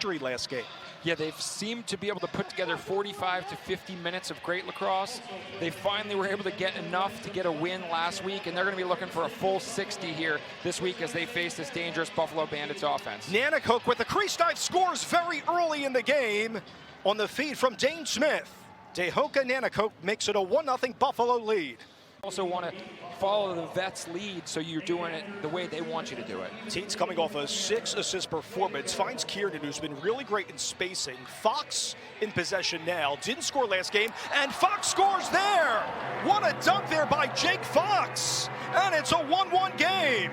victory last game. Yeah, they've seemed to be able to put together 45 to 50 minutes of great lacrosse. They finally were able to get enough to get a win last week, and they're going to be looking for a full 60 here this week as they face this dangerous Buffalo Bandits offense. Nanticoke with the crease dive scores very early in the game on the feed from Dane Smith. Tehoka Nanticoke makes it a 1-0 Buffalo lead. Also want to follow the Vets' lead, so you're doing it the way they want you to do it. Teets coming off a 6-assist performance, finds Kiernan, who's been really great in spacing. Fox in possession now, didn't score last game, and Fox scores there! What a dunk there by Jake Fox! And it's a 1-1 game!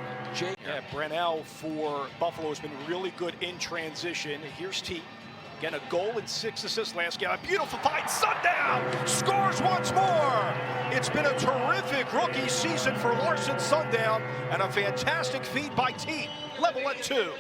Yeah, Brennell for Buffalo has been really good in transition. Here's Teet. Again, a goal and 6 assists last game. A beautiful fight. Sundown scores once more. It's been a terrific rookie season for Larson Sundown and a fantastic feed by Teet. Level at 2.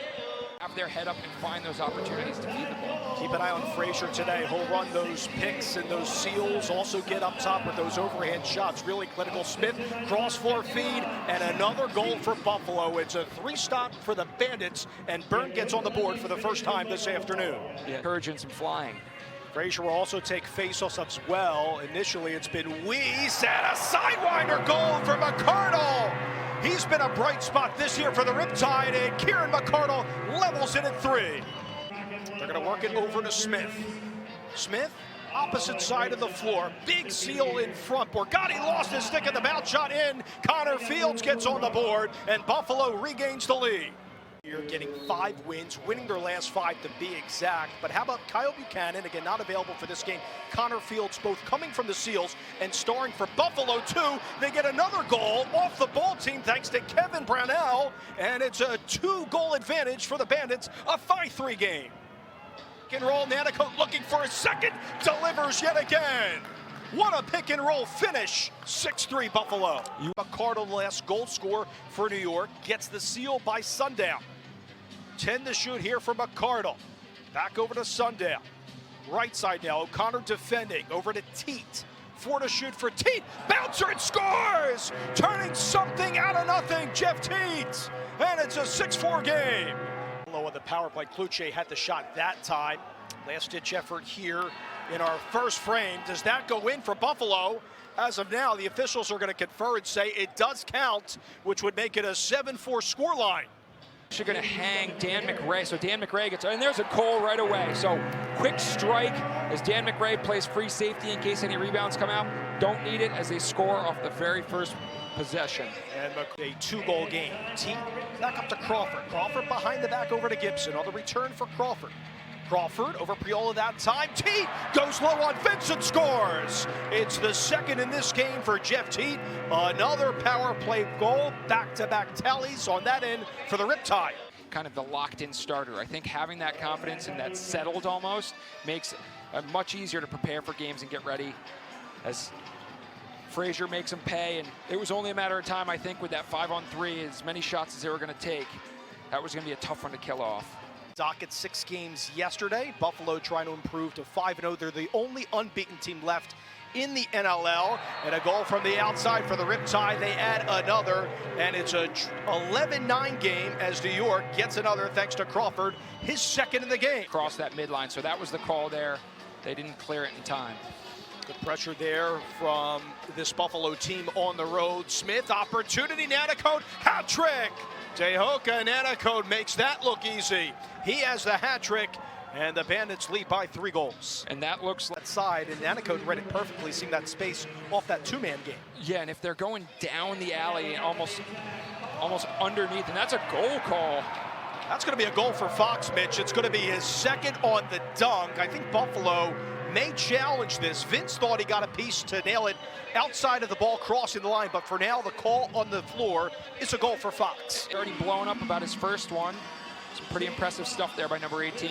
Have their head up and find those opportunities to feed the ball. Keep an eye on Frazier today. He'll run those picks and those seals. Also get up top with those overhand shots. Really clinical. Smith, cross floor feed, and another goal for Buffalo. It's a 3-stop for the Bandits, and Byrne gets on the board for the first time this afternoon. Yeah, courage and some flying. Frazier will also take face-offs as well. Initially, it's been Weiss and a sidewinder goal for McCardle. He's been a bright spot this year for the Riptide, and Kieran McCardle levels it at 3. They're going to work it over to Smith. Smith, opposite side of the floor. Big seal in front. Borgatti lost his stick at the bounce shot in. Connor Fields gets on the board, and Buffalo regains the lead. You're getting 5 wins, winning their last 5 to be exact. But how about Kyle Buchanan, again, not available for this game. Connor Fields, both coming from the Seals and starring for Buffalo, too. They get another goal off the ball team thanks to Kevin Brownell. And it's a 2-goal advantage for the Bandits, a 5-3 game. Pick and roll, Nanticoke looking for a second, delivers yet again. What a pick and roll finish, 6-3 Buffalo. McCardle, the last goal scorer for New York, gets the seal by Sundown. 10 to shoot here for McCardle. Back over to Sundown. Right side now, O'Connor defending, over to Teet. 4 to shoot for Teet, bouncer and scores! Turning something out of nothing, Jeff Teet. And it's a 6-4 game. Below on the power play, Kluche had the shot that time. Last ditch effort here in our first frame. Does that go in for Buffalo? As of now, the officials are going to confer and say it does count, which would make it a 7-4 scoreline. You're going to hang Dan McRae, so Dan McRae gets, and there's a goal right away. So quick strike as Dan McRae plays free safety in case any rebounds come out. Don't need it as they score off the very first possession. And a 2-goal game. Team back up to Crawford. Crawford behind the back over to Gibson on the return for Crawford. Crawford over Priola that time. Teet goes low on Vincent, scores. It's the second in this game for Jeff Teet. Another power play goal, back-to-back tallies on that end for the Riptide. Kind of the locked-in starter. I think having that confidence and that settled almost makes it much easier to prepare for games and get ready as Frazier makes them pay. And it was only a matter of time, I think, with that 5-on-3, as many shots as they were going to take. That was going to be a tough one to kill off. Docket 6 games yesterday. Buffalo trying to improve to 5-0. They're the only unbeaten team left in the NLL. And a goal from the outside for the Riptide. They add another, and it's a 11-9 game as New York gets another thanks to Crawford, his second in the game. Across that midline, so that was the call there. They didn't clear it in time. Good pressure there from this Buffalo team on the road. Smith, opportunity, Nanticoke, hat trick. Tehoka Nanticoke makes that look easy. He has the hat trick, and the Bandits lead by 3 goals. And that looks like that side, and Nanticoke read it perfectly, seeing that space off that 2-man game. Yeah, and if they're going down the alley, almost underneath, and that's a goal call. That's going to be a goal for Fox, Mitch. It's going to be his second on the dunk. I think Buffalo may challenge this. Vince thought he got a piece to nail it outside of the ball crossing the line, but for now the call on the floor is a goal for Fox. Already blown up about his first one. Some pretty impressive stuff there by number 18.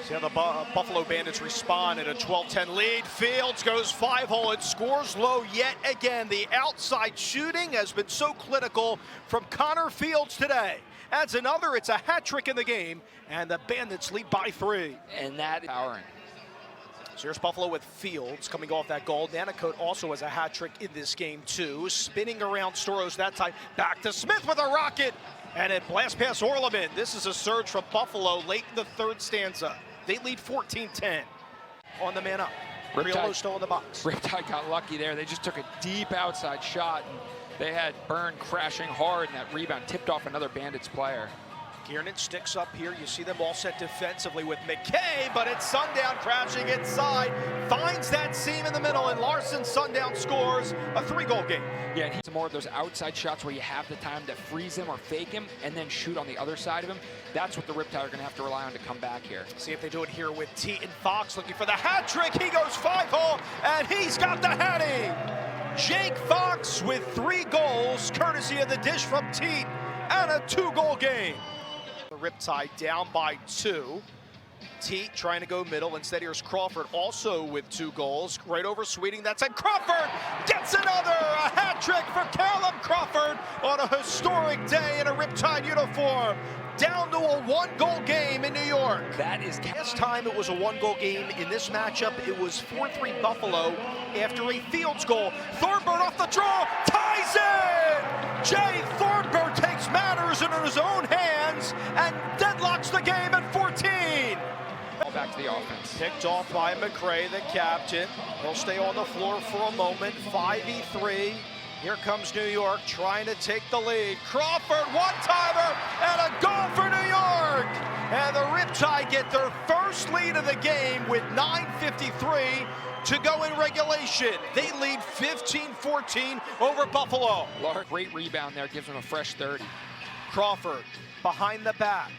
See how the Buffalo Bandits respond at a 12-10 lead. Fields goes 5-hole and scores low yet again. The outside shooting has been so clinical from Connor Fields today. Adds another, it's a hat trick in the game, and the Bandits lead by 3. And that is powering. So here's Buffalo with Fields coming off that goal. Nanticoke also has a hat trick in this game too. Spinning around Storos that time. Back to Smith with a rocket. And it blast past Orleman. This is a surge from Buffalo late in the third stanza. They lead 14-10 on the man up. Riolo's still in the box. Riptide got lucky there. They just took a deep outside shot, and they had Byrne crashing hard, and that rebound tipped off another Bandits player. Kiernan sticks up here. You see them all set defensively with McKay, but it's Sundown crashing inside. Finds that seam in the middle, and Larson Sundown scores a 3-goal game. Yeah, and he's more of those outside shots where you have the time to freeze him or fake him and then shoot on the other side of him. That's what the Riptide are going to have to rely on to come back here. See if they do it here with Teat and Fox looking for the hat trick. He goes 5-hole, and he's got the hattie. Jake Fox with 3 goals, courtesy of the dish from Teat, and a 2-goal game. The Riptide down by 2. Teat trying to go middle. Instead, here's Crawford also with 2 goals. Right over Sweeting. That's it. Crawford gets another. A hat trick for Callum Crawford on a historic day in a Riptide uniform. Down to a 1-goal game in New York. That is last time it was a 1-goal game. In this matchup, it was 4-3 Buffalo after a Fields goal. Thornburn off the draw, ties in! Jay Thornburn takes matters into his own hands and deadlocks the game at 14. Back to the offense. Picked off by McRae, the captain. He'll stay on the floor for a moment. 5v3. Here comes New York trying to take the lead. Crawford, one-timer, and a goal for New York! And the Riptide get their first lead of the game with 9:53 to go in regulation. They lead 15-14 over Buffalo. Lark, great rebound there, gives them a fresh 30. Crawford behind the back.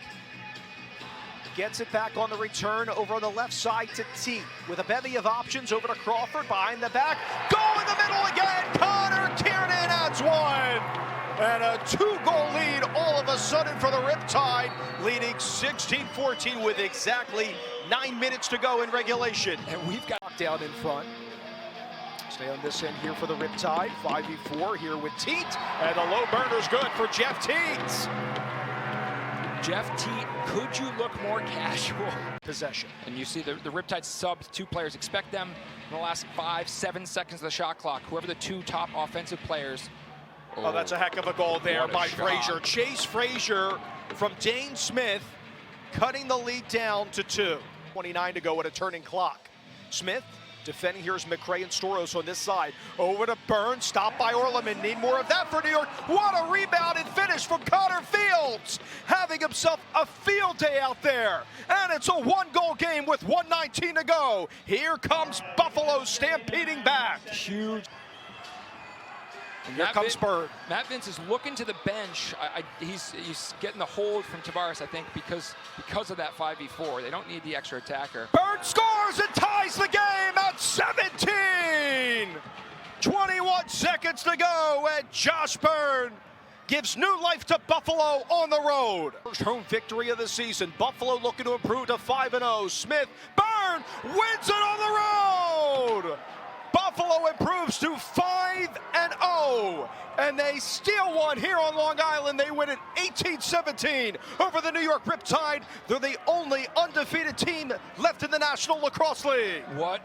Gets it back on the return over on the left side to Teat. With a bevy of options over to Crawford behind the back. Goal in the middle again. Connor Kiernan adds 1. And a 2-goal lead all of a sudden for the Riptide, leading 16-14 with exactly 9 minutes to go in regulation. And we've got down in front. Stay on this end here for the Riptide. 5v4 here with Teat. And the low burner's good for Jeff Teat. Jeff Teat, could you look more casual? Possession. And you see the Riptide subbed 2 players. Expect them in the last 5-7 seconds of the shot clock. Whoever the 2 top offensive players. Oh, that's a heck of a goal there by shot. Frazier. Chase Frazier from Dane Smith, cutting the lead down to 2. 29 to go at a turning clock. Smith defending. Here's McRae and Storos on this side. Over to Byrne, stopped by Orleman. Need more of that for New York. What a rebound and finish from Connor Fields. Having himself a field day out there. And it's a 1-goal game with 1:19 to go. Here comes Buffalo stampeding back. Huge. And here comes Byrne. Matt Vince is looking to the bench. He's getting the hold from Tavares, I think, because of that 5v4. They don't need the extra attacker. Byrne scores and ties the game at 17. 21 seconds to go, and Josh Byrne gives new life to Buffalo on the road. First home victory of the season. Buffalo looking to improve to 5-0. Smith, Byrne wins it on the road. Buffalo improves to 5-0, and they steal one here on Long Island. They win it 18-17 over the New York Riptide. They're the only undefeated team left in the National Lacrosse League. What